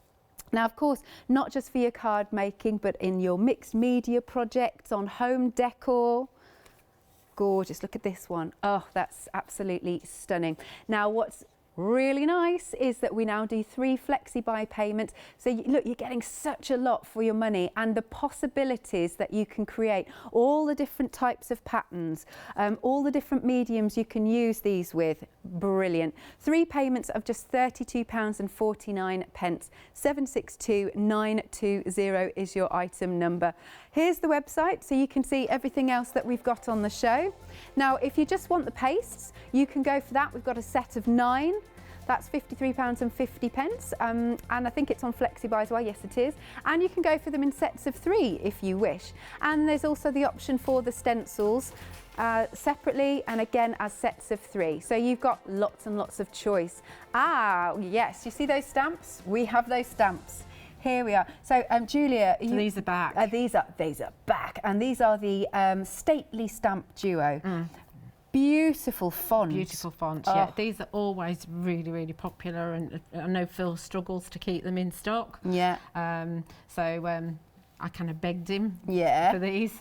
Now, of course, not just for your card making, but in your mixed media projects, on home decor. Gorgeous. Look at this one. Oh, that's absolutely stunning. Now, what's really nice is that we now do 3 flexi buy payments. So look, you're getting such a lot for your money, and the possibilities that you can create, all the different types of patterns, all the different mediums you can use these with, brilliant. 3 payments of just £32.49. 762920 is your item number. Here's the website so you can see everything else that we've got on the show. Now, if you just want the pastes, you can go for that. We've got a set of 9. That's £53.50, and I think it's on flexi buy as well. Yes, it is. And you can go for them in sets of 3 if you wish. And there's also the option for the stencils separately and again as sets of 3. So you've got lots and lots of choice. Ah, yes, you see those stamps? We have those stamps. Here we are. So, Julia, so these are back. These are back, and these are the Stately Stamp Duo. Beautiful font. Beautiful font, yeah. These are always really, really popular, and I know Phil struggles to keep them in stock. Yeah. I kind of begged him for these.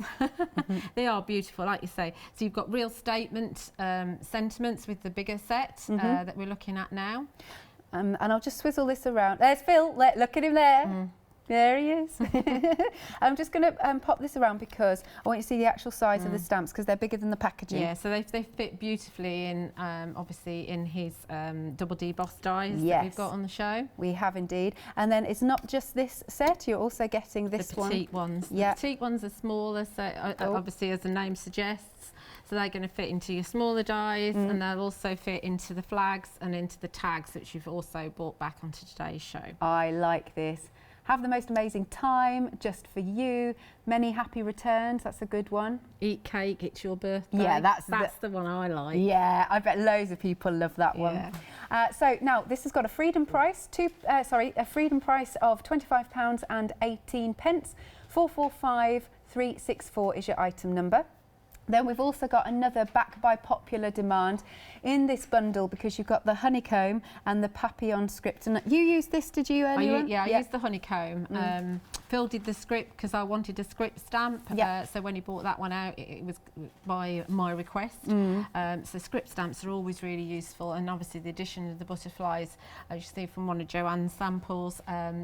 They are beautiful, like you say. So you've got real statement sentiments with the bigger set that we're looking at now. And I'll just swizzle this around. There's Phil. Look at him there. There he is. I'm just going to pop this around because I want you to see the actual size of the stamps, because they're bigger than the packaging. Yeah, so they fit beautifully in, obviously, in his double deboss dies that we've got on the show. We have indeed. And then it's not just this set, you're also getting this one. The petite ones. The petite ones are smaller, so obviously, as the name suggests, so they're going to fit into your smaller dies, and they'll also fit into the flags and into the tags, which you've also brought back onto today's show. I like this. Have the most amazing time, just for you. Many happy returns, that's a good one. Eat cake, it's your birthday. Yeah, that's the one I like. Yeah, I bet loads of people love that one. So now this has got a freedom price, a freedom price of £25.18. 445364 is your item number. Then we've also got another back by popular demand in this bundle, because you've got the honeycomb and the papillon script. And you used this, did you, earlier? I used the honeycomb. Phil did the script because I wanted a script stamp. So when he brought that one out, it was by my request. So script stamps are always really useful. And obviously the addition of the butterflies, as you see from one of Joanne's samples,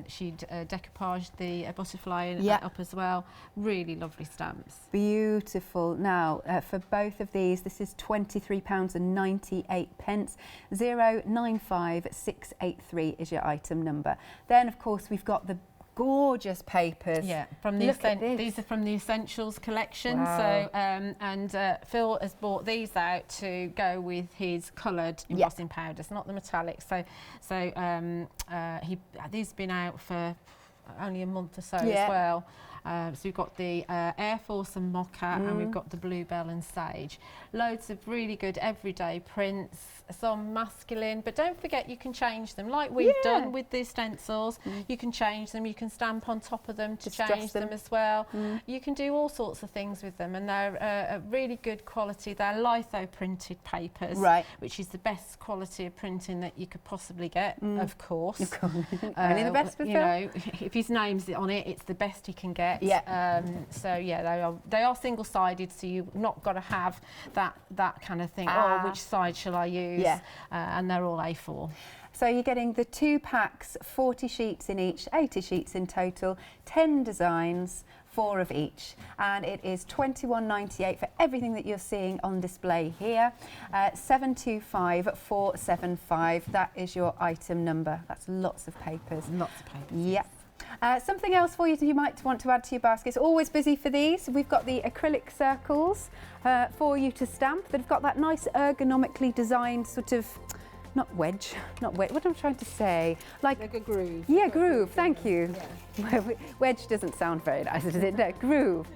she'd decoupaged the butterfly up as well. Really lovely stamps. Beautiful. Now, for both of these, this is £23.98. 095683 is your item number. Then, of course, we've got the gorgeous papers. Yeah, from the these are from the Essentials collection. Wow. So, and Phil has brought these out to go with his coloured embossing powders, not the metallic. So these have been out for only a month or so as well. So we've got the Air Force and Mocha, and we've got the Bluebell and Sage. Loads of really good everyday prints, some masculine, but don't forget you can change them like we've done with the stencils. You can change them, you can stamp on top of them to change them as well. You can do all sorts of things with them, and they're a really good quality. They're litho printed papers, which is the best quality of printing that you could possibly get, of course. Only the best with you know, if his name's on it, it's the best he can get. They are single-sided, so you've not got to have that kind of thing. Oh, which side shall I use? And they're all A4. So you're getting the 2 packs, 40 sheets in each, 80 sheets in total, 10 designs, 4 of each, and it is £21.98 for everything that you're seeing on display here. 725475, that is your item number. That's lots of papers. Lots of papers. Yeah. Something else for you that you might want to add to your basket. It's always busy for these. We've got the acrylic circles for you to stamp. They've got that nice ergonomically designed sort of, not wedge, what am I trying to say? Like a groove. Yeah, groove, thank you. Yeah. Wedge doesn't sound very nice, does it? No, groove.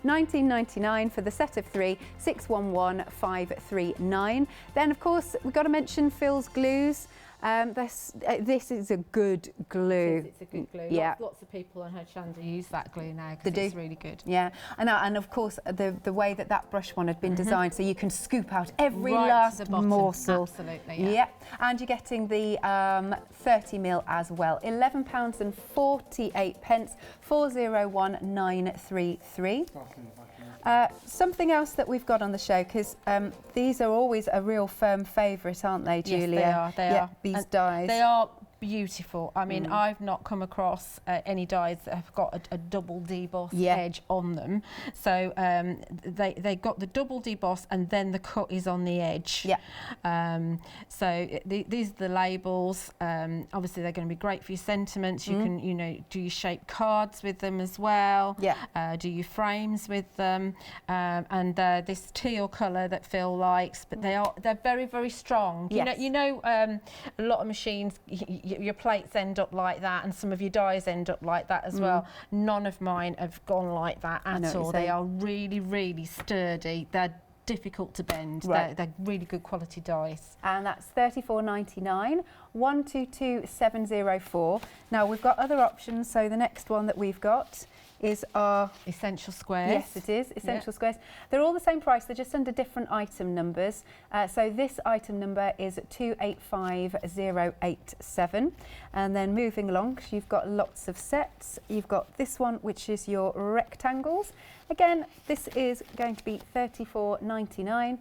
£19.99 for the set of 3, 611539. Then, of course, we've got to mention Phil's glues. This is a good glue. It's a good glue. Yeah. Lots of people on Hochanda use that glue now because it's really good. Yeah, and of course the way that brush one had been designed, so you can scoop out every right last to the morsel. Absolutely. Yeah. And you're getting the 30ml as well. £11.48. 401933. Something else that we've got on the show, because these are always a real firm favourite, aren't they, Julia? Yes, they are. These dies. They are beautiful. I mean, I've not come across any dies that have got a double deboss edge on them. So they got the double deboss and then the cut is on the edge. Yeah. These are the labels. Obviously, they're going to be great for your sentiments. You can, you know, do your shaped cards with them as well. Yeah. Do your frames with them. And this teal colour that Phil likes, but they're very, very strong. Yes. You know, a lot of machines. Your plates end up like that, and some of your dies end up like that as well. None of mine have gone like that at all. They are really, really sturdy. They're difficult to bend. Right. They're really good quality dies. And that's $34.99, 122704. Now we've got other options. So the next one that we've got is our Essential Squares. Yes, it is Essential Squares. They're all the same price. They're just under different item numbers. So this item number is 285087. And then moving along, 'cause you've got lots of sets. You've got this one, which is your rectangles. Again, this is going to be $34.99.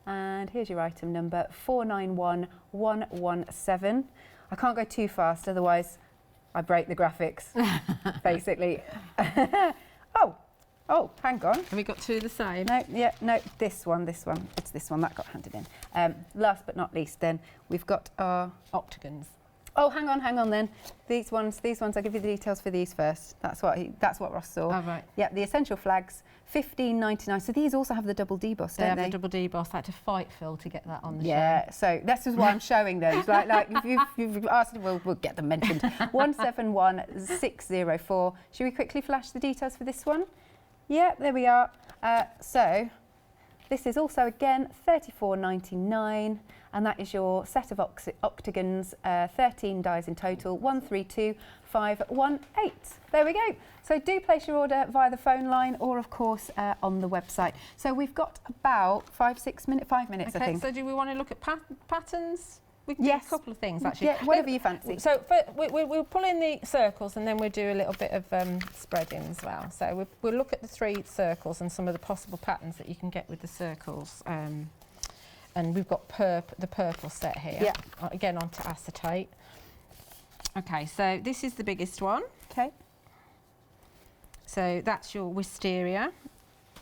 And here's your item number, 491117. I can't go too fast, otherwise I break the graphics, basically. Oh, hang on. Have we got two the same? No, this one. It's this one that got handed in. Last but not least then, we've got our octagons. Oh, hang on then. These ones, I'll give you the details for these first. That's what Ross saw. Oh, right. Yeah, the Essential Flags, $15.99. So these also have the double deboss, don't they? They have the double deboss. I had to fight Phil to get that on the show. Yeah, so this is why I'm showing those. like if you've asked, we'll get them mentioned. 171604. Should we quickly flash the details for this one? Yeah, there we are. So this is also, again, $34.99. And that is your set of octagons, 13 dies in total, 132518. There we go. So do place your order via the phone line or, of course, on the website. So we've got about 5 minutes, I think. So do we want to look at patterns? We can do a couple of things, actually. Yeah, whatever you fancy. So we'll pull in the circles and then we'll do a little bit of spreading as well. So we'll look at the 3 circles and some of the possible patterns that you can get with the circles. And we've got the purple set here. Yeah. Again, onto acetate. Okay, so this is the biggest one. Okay. So that's your wisteria.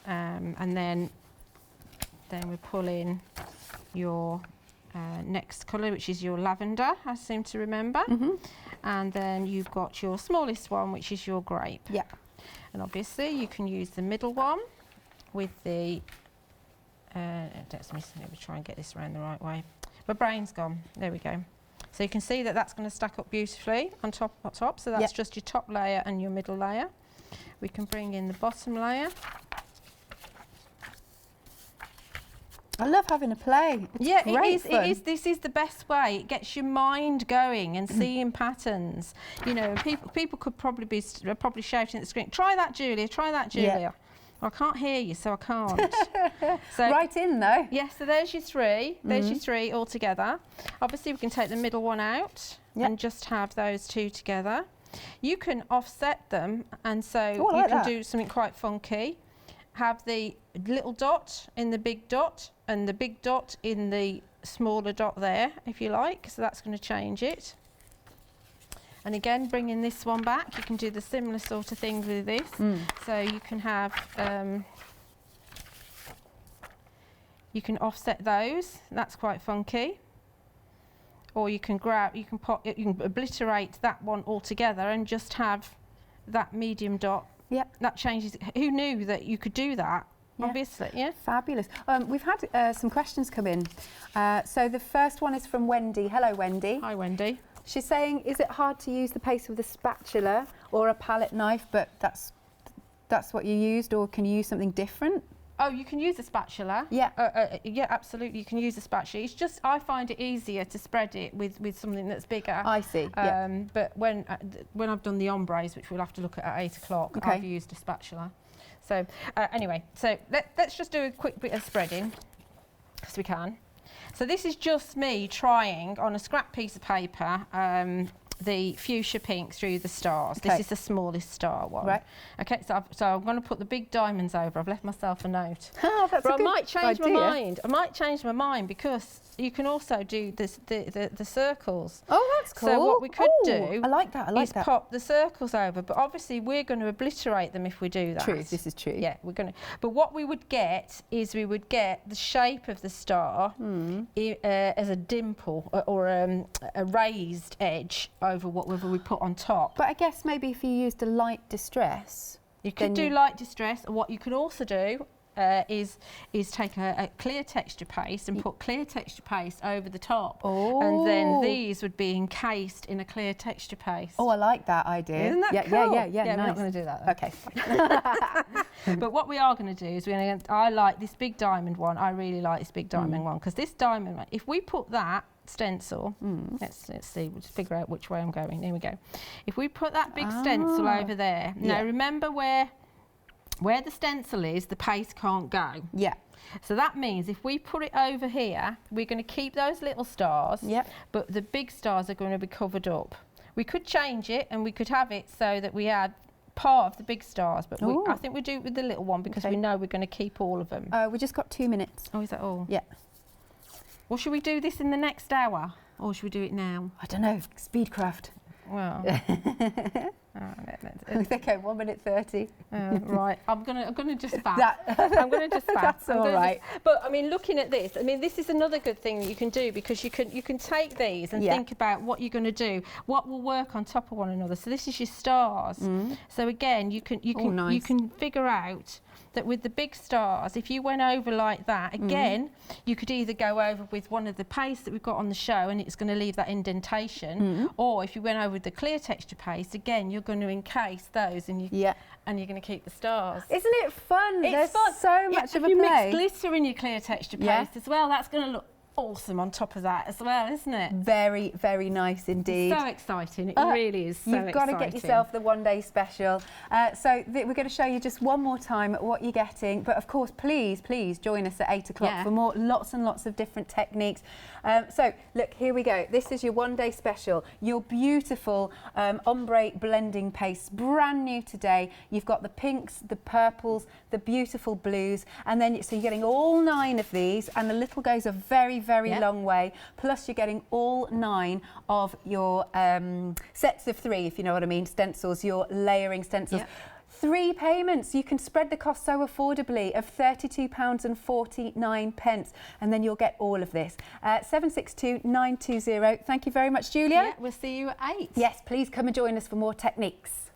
And then we pull in your next colour, which is your lavender, I seem to remember. And then you've got your smallest one, which is your grape. Yeah. And obviously you can use the middle one with the let me try and get this around the right way. My brain's gone. There we go. So you can see that that's going to stack up beautifully on top. So that's just your top layer and your middle layer. We can bring in the bottom layer. I love having a play. It's great fun. It is. This is the best way. It gets your mind going and seeing patterns. You know, people could probably be shouting at the screen. Try that, Julia. Try that, Julia. Yeah. I can't hear you, so I can't. So, right in though. Yes, so there's your 3. There's your 3 all together. Obviously, we can take the middle one out and just have those 2 together. You can offset them, and so you can do something quite funky. Have the little dot in the big dot, and the big dot in the smaller dot there, if you like. So that's going to change it. And again, bringing this one back, you can do the similar sort of thing with this. So you can have, you can offset those. That's quite funky. Or you can you can obliterate that one altogether and just have that medium dot. Yeah. That changes. Who knew that you could do that? Yeah. Obviously, yeah. Fabulous. We've had some questions come in. So the first one is from Wendy. Hello, Wendy. Hi, Wendy. She's saying, is it hard to use the paste with a spatula or a palette knife, but that's what you used, or can you use something different? Oh, you can use a spatula. Yeah. Yeah, absolutely. You can use a spatula. It's just I find it easier to spread it with something that's bigger. I see. But when I've done the ombres, which we'll have to look at 8 o'clock, I've used a spatula. So anyway, so let's just do a quick bit of spreading, as we can. So this is just me trying on a scrap piece of paper the fuchsia pink through the stars. Okay. This is the smallest star one. Right. Okay, so I'm going to put the big diamonds over. I've left myself a note. Oh, that's But a good I might change my idea. mind. I might change my mind because you can also do this, the circles. Oh, that's cool. So what we could do I like that. I like is that. pop the circles over, but obviously we're going to obliterate them if we do that. True. This is true. Yeah, we're going to. But what we would get is we would get the shape of the star as a dimple or a raised edge over whatever we put on top. But I guess maybe if you used a light distress, You could do light distress, or what you could also do is take a clear texture paste and put clear texture paste over the top. And then these would be encased in a clear texture paste. Oh, I like that idea. Isn't that yeah, cool? Yeah, We're nice. not going to do that. Though. Okay. But what we are going to do is I like this big diamond one. I really like this big diamond one because this diamond one, if we put that stencil, let's see, we'll just figure out which way I'm going. Here we go. If we put that big stencil over there, now remember where the stencil is, the paste can't go. Yeah. So that means if we put it over here, we're going to keep those little stars, but the big stars are going to be covered up. We could change it and we could have it so that we add part of the big stars, but I think we'll do it with the little one because we know we're going to keep all of them. We just got 2 minutes. Oh, is that all? Yeah. Well, should we do this in the next hour or should we do it now? I don't know. Speedcraft. Well, Okay, 1 minute 30. right. I'm gonna just fast. I'm gonna just fast. That's all right. But I mean, looking at this, I mean, this is another good thing that you can do because you can take these and think about what you're going to do, what will work on top of one another. So this is your stars. So again, you can figure out that with the big stars, if you went over like that, again, you could either go over with one of the paste that we've got on the show and it's going to leave that indentation, or if you went over with the clear texture paste, again, you're going to encase those and you're going to keep the stars. Isn't it fun? It's There's fun. so much of a you play. mix glitter in your clear texture paste as well, that's going to look awesome on top of that as well, isn't it? Very, very nice indeed. So exciting, it really is so You've got to get yourself the one-day special. So we're going to show you just one more time what you're getting, but of course, please join us at 8 o'clock for more, lots and lots of different techniques. So look, here we go. This is your one-day special, your beautiful ombre blending paste, brand new today. You've got the pinks, the purples, the beautiful blues, and then so you're getting all 9 of these, and the little goes a very long way. Plus you're getting all 9 of your sets of 3, if you know what I mean, stencils, your layering stencils. 3 payments. You can spread the cost so affordably of £32.49, and then you'll get all of this. 762920. Thank you very much, Julia. We'll see you at 8. Yes, please come and join us for more techniques.